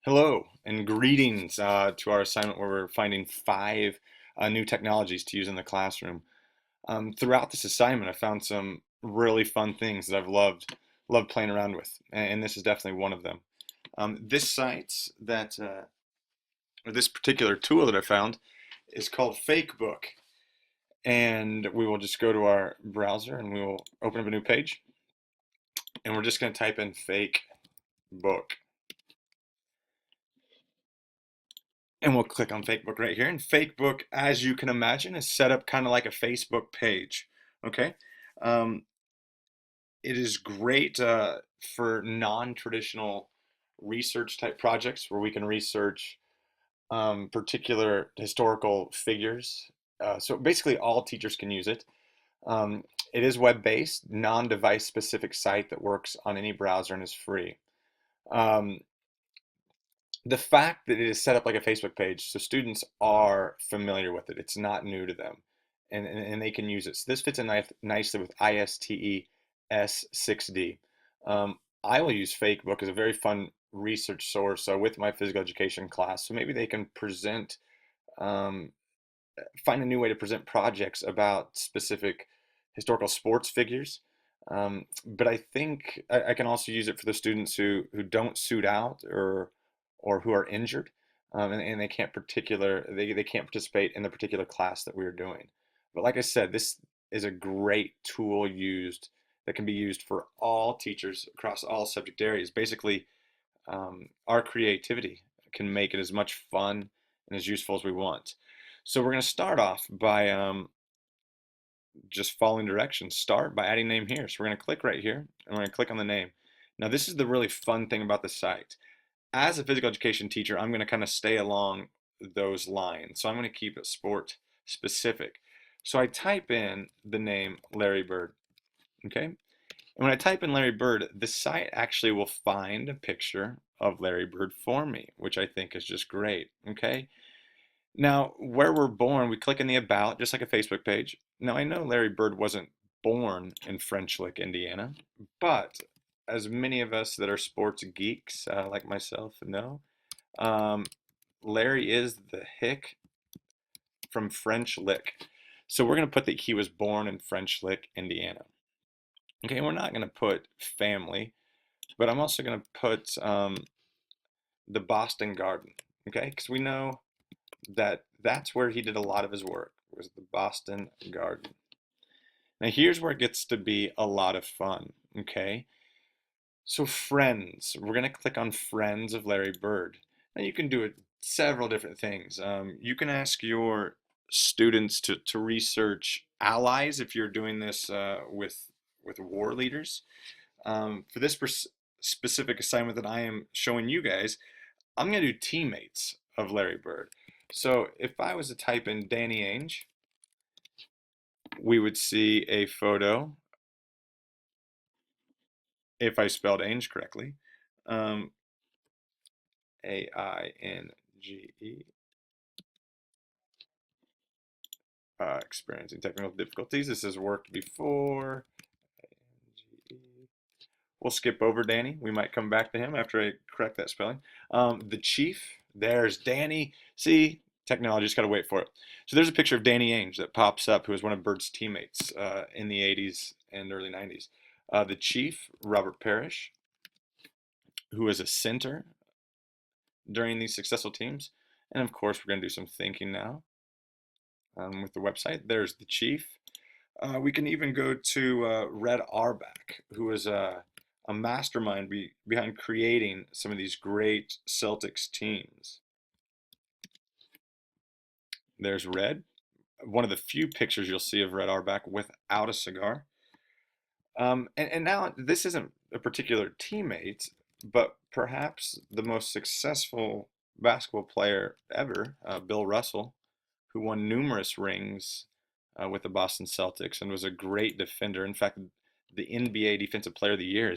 Hello and greetings to our assignment where we're finding five new technologies to use in the classroom. Throughout this assignment, I found some really fun things that I've loved playing around with, and this is definitely one of them. This site or this particular tool that I found is called Fakebook, and we will just go to our browser and we will open up a new page, and we're just going to type in Fakebook. And we'll click on Fakebook right here. And Fakebook, as you can imagine, is set up kind of like a Facebook page. Okay. Um, it is great for non-traditional research type projects where we can research particular historical figures. So basically, all teachers can use it. Um, it is web-based, non-device specific site that works on any browser and is free. Um, the fact that it is set up like a Facebook page, so students are familiar with it. It's not new to them, and they can use it. So this fits in nicely with ISTE S6D. I will use Fakebook as a very fun research source with my physical education class. So maybe they can um, find a new way to present projects about specific historical sports figures. But I think I can also use it for the students who don't suit out or who are injured, and they can't participate in the particular class that we are doing. But like I said, this is a great tool that can be used for all teachers across all subject areas. Basically, our creativity can make it as much fun and as useful as we want. So we're going to start off by just following directions. Start by adding name here. So we're going to click right here and we're going to click on the name. Now this is the really fun thing about the site. As a physical education teacher, I'm going to kind of stay along those lines. So I'm going to keep it sport specific. So I type in the name Larry Bird. Okay. And when I type in Larry Bird, the site actually will find a picture of Larry Bird for me, which I think is just great. Okay. Now, where we're born, we click in the About, just like a Facebook page. Now, I know Larry Bird wasn't born in French Lick, Indiana, but as many of us that are sports geeks, like myself, know, um, Larry is the hick from French Lick. So we're going to put that he was born in French Lick, Indiana. Okay, we're not going to put family, but I'm also going to put the Boston Garden, okay, because we know that's where he did a lot of his work, was the Boston Garden. Now here's where it gets to be a lot of fun, okay? So friends, we're gonna click on friends of Larry Bird. Now you can do it several different things. You can ask your students to research allies if you're doing this with war leaders. For this specific assignment that I am showing you guys, I'm gonna do teammates of Larry Bird. So if I was to type in Danny Ainge, we would see a photo, if I spelled Ainge correctly, um, Ainge, experiencing technical difficulties. This has worked before. We'll skip over Danny. We might come back to him after I correct that spelling. The Chief, there's Danny. See, technology, just got to wait for it. So there's a picture of Danny Ainge that pops up, who was one of Bird's teammates in the 80s and early 90s. The Chief, Robert Parrish, who was a center during these successful teams. And of course, we're going to do some thinking now with the website. There's the Chief. We can even go to Red Auerbach, who was a mastermind behind creating some of these great Celtics teams. There's Red, one of the few pictures you'll see of Red Auerbach without a cigar. And now this isn't a particular teammate, but perhaps the most successful basketball player ever, Bill Russell, who won numerous rings with the Boston Celtics and was a great defender. In fact, the NBA Defensive Player of the Year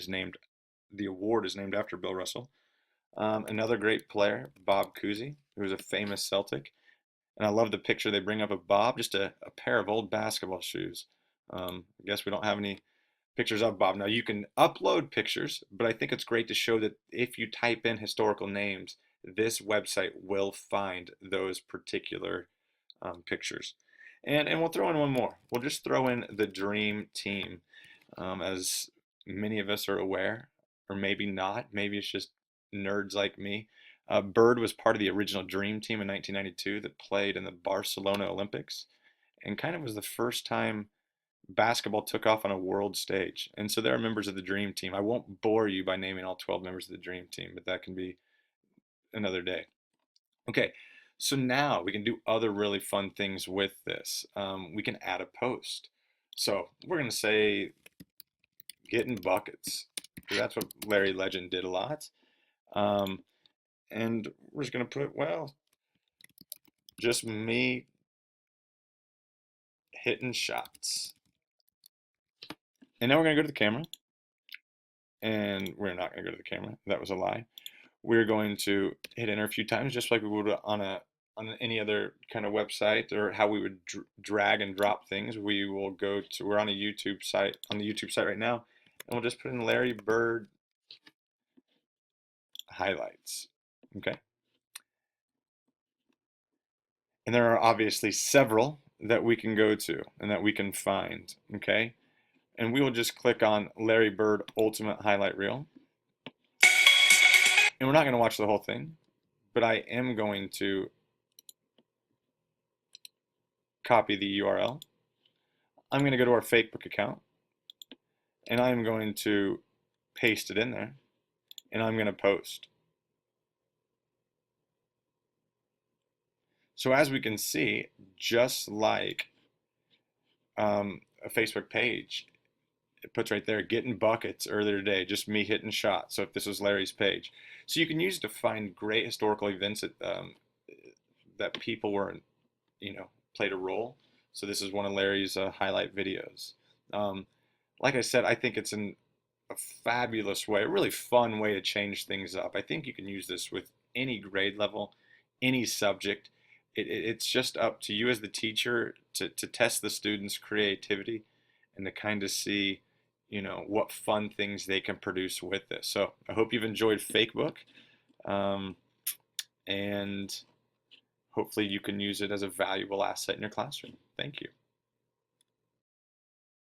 the award is named after Bill Russell. Another great player, Bob Cousy, who was a famous Celtic. And I love the picture they bring up of Bob, just a pair of old basketball shoes. I guess we don't have any pictures of Bob. Now you can upload pictures, but I think it's great to show that if you type in historical names, this website will find those particular pictures. And we'll throw in one more. We'll just throw in the dream team. As many of us are aware, or maybe not, maybe it's just nerds like me. Bird was part of the original dream team in 1992 that played in the Barcelona Olympics and kind of was the first time basketball took off on a world stage. And so there are members of the dream team. I won't bore you by naming all 12 members of the dream team, but that can be another day. Okay, so now we can do other really fun things with this. We can add a post. So we're going to say getting buckets, because that's what Larry Legend did a lot. Um, and we're just going to put, well, just me hitting shots. And now we're going to go to the camera. And we're not going to go to the camera. That was a lie. We're going to hit enter a few times, just like we would on any other kind of website, or how we would drag and drop things. We will go to, we're on a YouTube site, on the YouTube site right now, and we'll just put in Larry Bird highlights. Okay. And there are obviously several that we can go to and that we can find. Okay. And we will just click on Larry Bird Ultimate Highlight Reel. And we're not going to watch the whole thing, but I am going to copy the URL. I'm going to go to our Fakebook account, and I'm going to paste it in there, and I'm going to post. So as we can see, just like a Facebook page, it puts right there, getting buckets earlier today, just me hitting shots. So if this was Larry's page. So you can use it to find great historical events that people were, played a role. So this is one of Larry's highlight videos. Like I said, I think it's a fabulous way, a really fun way to change things up. I think you can use this with any grade level, any subject. It's just up to you as the teacher to test the students' creativity and to kind of see, what fun things they can produce with this. So I hope you've enjoyed Fakebook, and hopefully you can use it as a valuable asset in your classroom. Thank you.